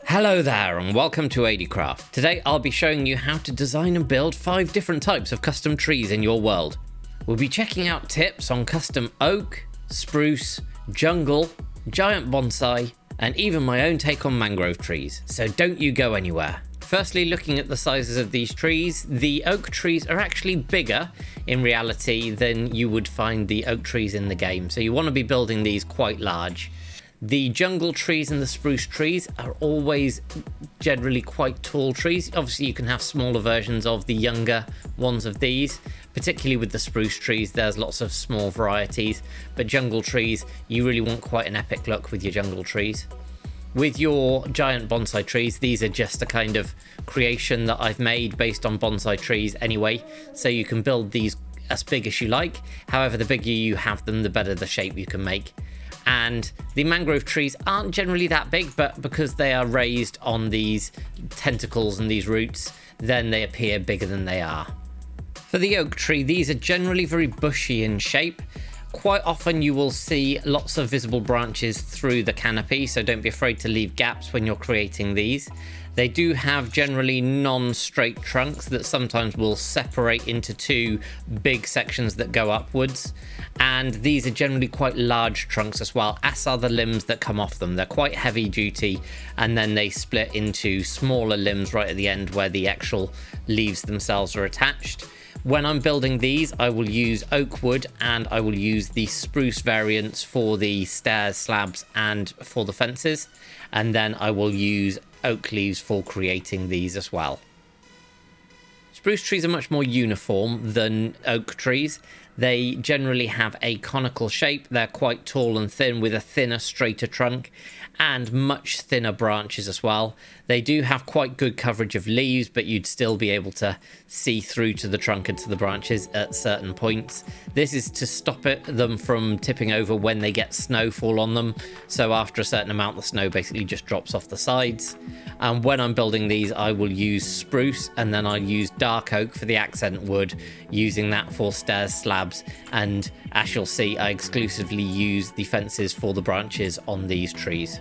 Hello there and welcome to Adiecraft. Today I'll be showing you how to design and build 5 different types of custom trees in your world. We'll be checking out tips on custom oak, spruce, jungle, giant bonsai, and even my own take on mangrove trees, so don't you go anywhere. Firstly, looking at the sizes of these trees, the oak trees are actually bigger in reality than you would find the oak trees in the game, so you want to be building these quite large. The jungle trees and the spruce trees are always generally quite tall trees. Obviously you can have smaller versions of the younger ones of these, particularly with the spruce trees. There's lots of small varieties, but jungle trees, you really want quite an epic look with your jungle trees. With your giant bonsai trees, these are just a kind of creation that I've made based on bonsai trees anyway, so you can build these as big as you like. However, the bigger you have them, the better the shape you can make. And the mangrove trees aren't generally that big, but because they are raised on these tentacles and these roots, then they appear bigger than they are. For the oak tree, these are generally very bushy in shape. Quite often you will see lots of visible branches through the canopy, so don't be afraid to leave gaps when you're creating these. They do have generally non-straight trunks that sometimes will separate into 2 big sections that go upwards, and these are generally quite large trunks as well, as are the limbs that come off them. They're quite heavy duty, and then they split into smaller limbs right at the end where the actual leaves themselves are attached. When I'm building these, I will use oak wood and I will use the spruce variants for the stairs, slabs, and for the fences, and then I will use oak leaves for creating these as well. Spruce trees are much more uniform than oak trees. They generally have a conical shape. They're quite tall and thin with a thinner, straighter trunk and much thinner branches as well. They do have quite good coverage of leaves, but you'd still be able to see through to the trunk and to the branches at certain points. This is to stop them from tipping over when they get snowfall on them. So after a certain amount, the snow basically just drops off the sides. And when I'm building these, I will use spruce and then I'll use dark oak for the accent wood, using that for stairs, slabs, and as you'll see, I exclusively use the fences for the branches on these trees.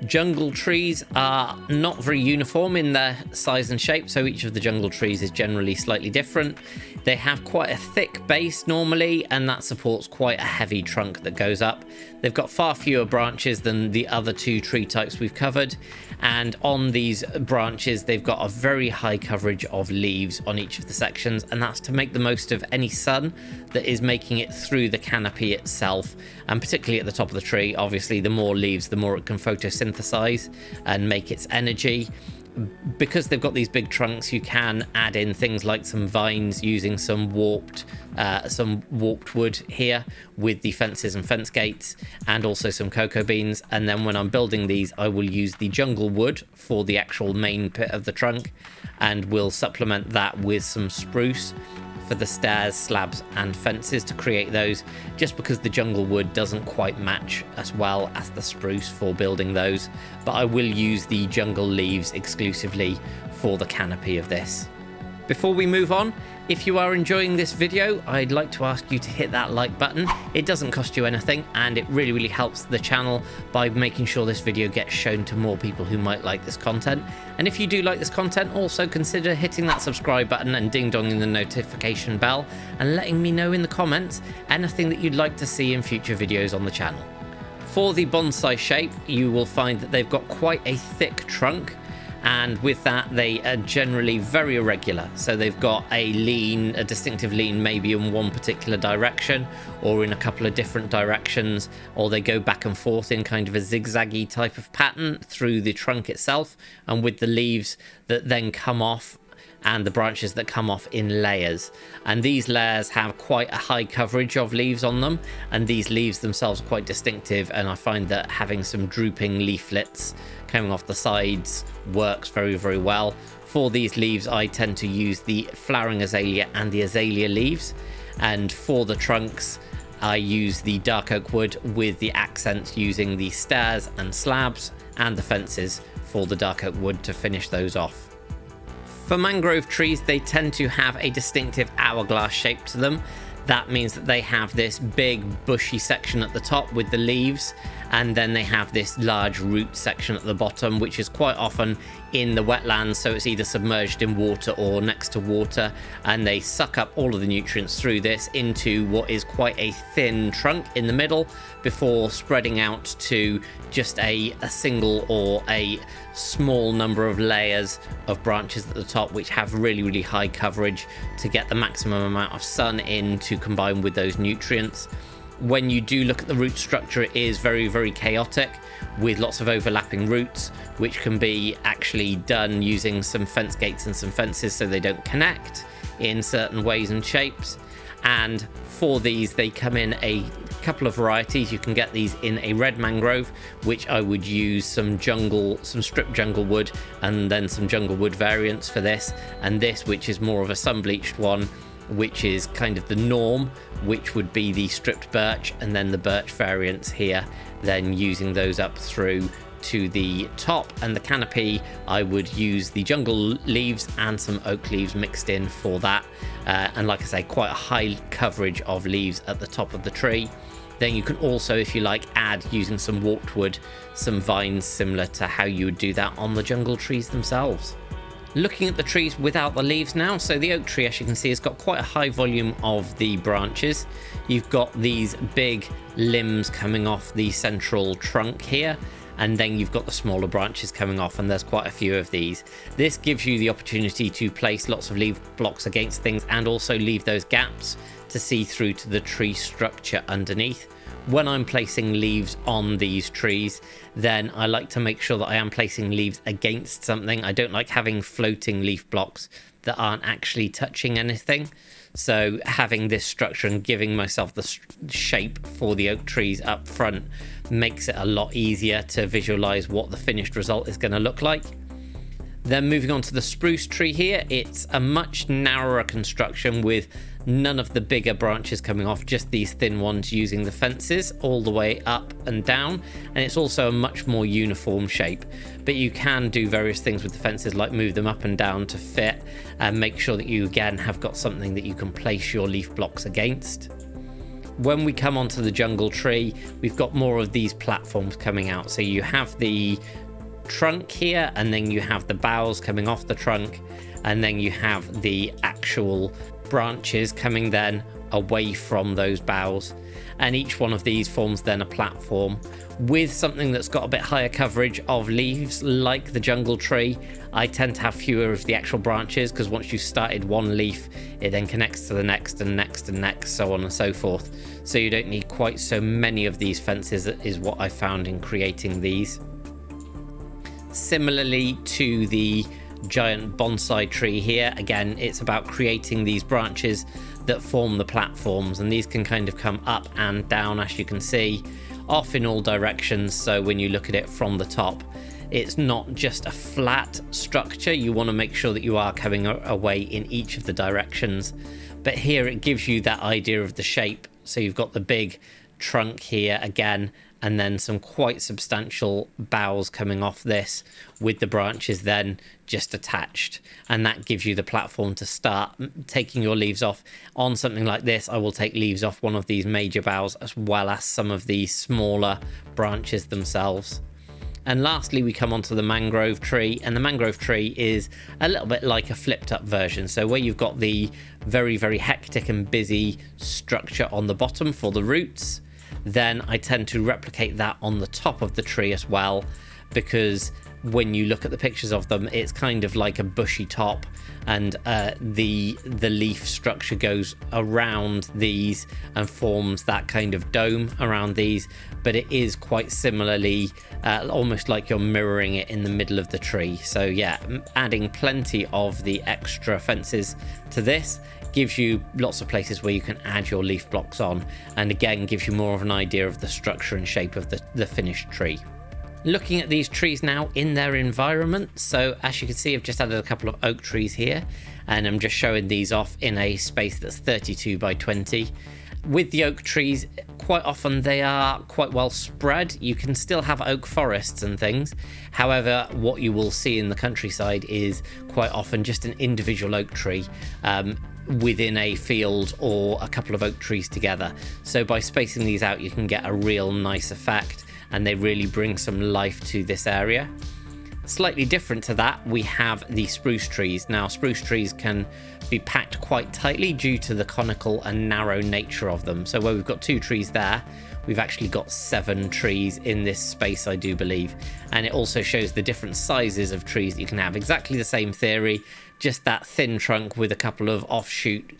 Jungle trees are not very uniform in their size and shape, so each of the jungle trees is generally slightly different. They have quite a thick base normally, and that supports quite a heavy trunk that goes up. They've got far fewer branches than the other 2 tree types we've covered, and on these branches they've got a very high coverage of leaves on each of the sections, and that's to make the most of any sun that is making it through the canopy itself, and particularly at the top of the tree. Obviously the more leaves, the more it can photosynthesize and make its energy. Because they've got these big trunks, you can add in things like some vines using some warped wood here with the fences and fence gates, and also some cocoa beans. And then when I'm building these, I will use the jungle wood for the actual main bit of the trunk, and will supplement that with some spruce for the stairs, slabs, and fences to create those, just because the jungle wood doesn't quite match as well as the spruce for building those. But I will use the jungle leaves exclusively for the canopy of this. Before we move on, if you are enjoying this video, I'd like to ask you to hit that like button. It doesn't cost you anything, and it really helps the channel by making sure this video gets shown to more people who might like this content. And if you do like this content, also consider hitting that subscribe button and ding-donging the notification bell, and letting me know in the comments anything that you'd like to see in future videos on the channel. For the bonsai shape, you will find that they've got quite a thick trunk, and with that they are generally very irregular. So they've got a distinctive lean maybe in one particular direction or in a couple of different directions, or they go back and forth in kind of a zigzaggy type of pattern through the trunk itself, and with the leaves that then come off and the branches that come off in layers. And these layers have quite a high coverage of leaves on them, and these leaves themselves are quite distinctive, and I find that having some drooping leaflets coming off the sides works very well. For these leaves I tend to use the flowering azalea and the azalea leaves, and for the trunks I use the dark oak wood with the accents using the stairs and slabs and the fences for the dark oak wood to finish those off. For mangrove trees, they tend to have a distinctive hourglass shape to them. That means that they have this big bushy section at the top with the leaves, and then they have this large root section at the bottom, which is quite often in the wetlands, so it's either submerged in water or next to water, and they suck up all of the nutrients through this into what is quite a thin trunk in the middle before spreading out to just a single or a small number of layers of branches at the top, which have really high coverage to get the maximum amount of sun in to combine with those nutrients. When you do look at the root structure, it is very chaotic with lots of overlapping roots, which can be actually done using some fence gates and some fences so they don't connect in certain ways and shapes. And for these, they come in a couple of varieties. You can get these in a red mangrove, which I would use some stripped jungle wood and then some jungle wood variants for this, and this, which is more of a sun-bleached one, which is kind of the norm, which would be the stripped birch, and then the birch variants here, then using those up through to the top. And the canopy, I would use the jungle leaves and some oak leaves mixed in for that, and like I say, quite a high coverage of leaves at the top of the tree. Then you can also, if you like, add, using some warped wood, some vines similar to how you would do that on the jungle trees themselves. Looking at the trees without the leaves now, so the oak tree, as you can see, has got quite a high volume of the branches. You've got these big limbs coming off the central trunk here, and then you've got the smaller branches coming off, and there's quite a few of these. This gives you the opportunity to place lots of leaf blocks against things and also leave those gaps to see through to the tree structure underneath. When I'm placing leaves on these trees, then I like to make sure that I am placing leaves against something. I don't like having floating leaf blocks that aren't actually touching anything. So having this structure and giving myself the shape for the oak trees up front makes it a lot easier to visualize what the finished result is going to look like. Then moving on to the spruce tree here, it's a much narrower construction with none of the bigger branches coming off, just these thin ones using the fences all the way up and down, and it's also a much more uniform shape. But you can do various things with the fences, like move them up and down to fit and make sure that you again have got something that you can place your leaf blocks against. When we come onto the jungle tree, we've got more of these platforms coming out. So you have the trunk here, and then you have the boughs coming off the trunk, and then you have the actual branches coming then away from those boughs, and each one of these forms then a platform with something that's got a bit higher coverage of leaves. Like the jungle tree, I tend to have fewer of the actual branches, because once you've started one leaf, it then connects to the next and next and next, so on and so forth. So you don't need quite so many of these fences, is what I found in creating these. Similarly to the giant bonsai tree here, again, it's about creating these branches that form the platforms, and these can kind of come up and down, as you can see, off in all directions. So when you look at it from the top, it's not just a flat structure. You want to make sure that you are coming away in each of the directions, but here it gives you that idea of the shape. So you've got the big trunk here again, and then some quite substantial boughs coming off this with the branches then just attached, and that gives you the platform to start taking your leaves off. On something like this, I will take leaves off one of these major boughs as well as some of the smaller branches themselves. And lastly, we come onto the mangrove tree, and the mangrove tree is a little bit like a flipped up version. So where you've got the very hectic and busy structure on the bottom for the roots, then I tend to replicate that on the top of the tree as well, because when you look at the pictures of them, it's kind of like a bushy top, and the leaf structure goes around these and forms that kind of dome around these, but it is quite similarly almost like you're mirroring it in the middle of the tree. So yeah, adding plenty of the extra fences to this gives you lots of places where you can add your leaf blocks on, and again gives you more of an idea of the structure and shape of the finished tree. Looking at these trees now in their environment, so as you can see, I've just added a couple of oak trees here, and I'm just showing these off in a space that's 32 by 20. With the oak trees, quite often they are quite well spread. You can still have oak forests and things. However, what you will see in the countryside is quite often just an individual oak tree within a field or a couple of oak trees together. So by spacing these out, you can get a real nice effect, and they really bring some life to this area. Slightly different to that, we have the spruce trees. Now, spruce trees can be packed quite tightly due to the conical and narrow nature of them. So where we've got 2 trees there, we've actually got 7 trees in this space, I do believe. And it also shows the different sizes of trees that you can have. Exactly the same theory, just that thin trunk with a couple of offshoot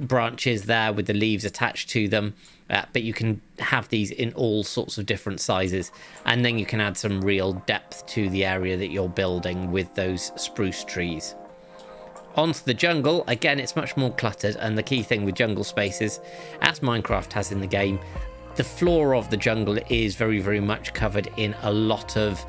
branches there with the leaves attached to them. But you can have these in all sorts of different sizes, and then you can add some real depth to the area that you're building with those spruce trees. Onto the jungle, again it's much more cluttered, and the key thing with jungle spaces, as Minecraft has in the game, the floor of the jungle is very much covered in a lot of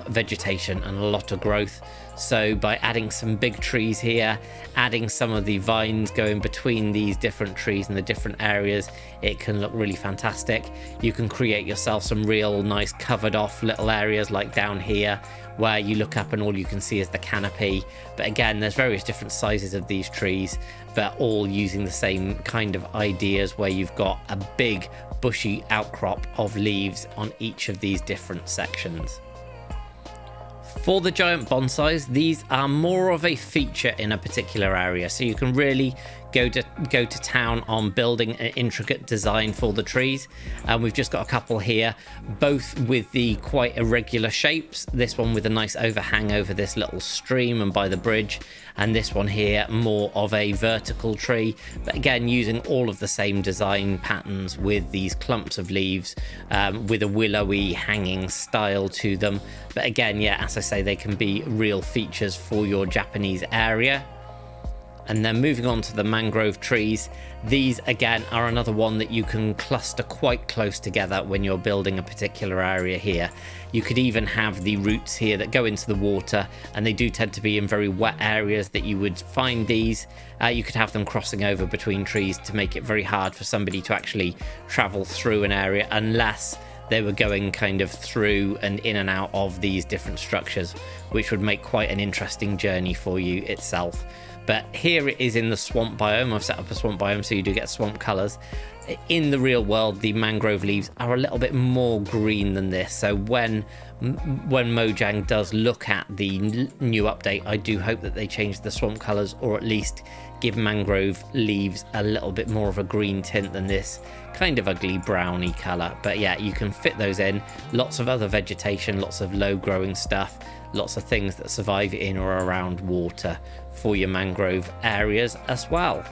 vegetation and a lot of growth. So by adding some big trees here, adding some of the vines going between these different trees and the different areas, it can look really fantastic. You can create yourself some real nice covered off little areas like down here, where you look up and all you can see is the canopy. But again, there's various different sizes of these trees, but all using the same kind of ideas, where you've got a big bushy outcrop of leaves on each of these different sections. For the giant bonsais, these are more of a feature in a particular area, so you can really go to town on building an intricate design for the trees. And we've just got a couple here, both with the quite irregular shapes. This one with a nice overhang over this little stream and by the bridge, and this one here more of a vertical tree, but again using all of the same design patterns with these clumps of leaves with a willowy hanging style to them. But again, yeah, as I say, they can be real features for your Japanese area. And then moving on to the mangrove trees, these again are another one that you can cluster quite close together when you're building a particular area here. You could even have the roots here that go into the water, and they do tend to be in very wet areas that you would find these. You could have them crossing over between trees to make it very hard for somebody to actually travel through an area unless they were going kind of through and in and out of these different structures, which would make quite an interesting journey for you itself. But here it is in the swamp biome. I've set up a swamp biome so you do get swamp colors. In the real world, the mangrove leaves are a little bit more green than this. So when Mojang does look at the new update, I do hope that they change the swamp colors, or at least give mangrove leaves a little bit more of a green tint than this kind of ugly browny color. But yeah, you can fit those in. Lots of other vegetation, lots of low growing stuff, lots of things that survive in or around water for your mangrove areas as well.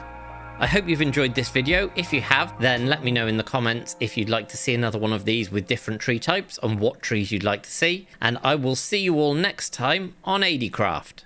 I hope you've enjoyed this video. If you have, then let me know in the comments if you'd like to see another one of these with different tree types and what trees you'd like to see. And I will see you all next time on Adiecraft.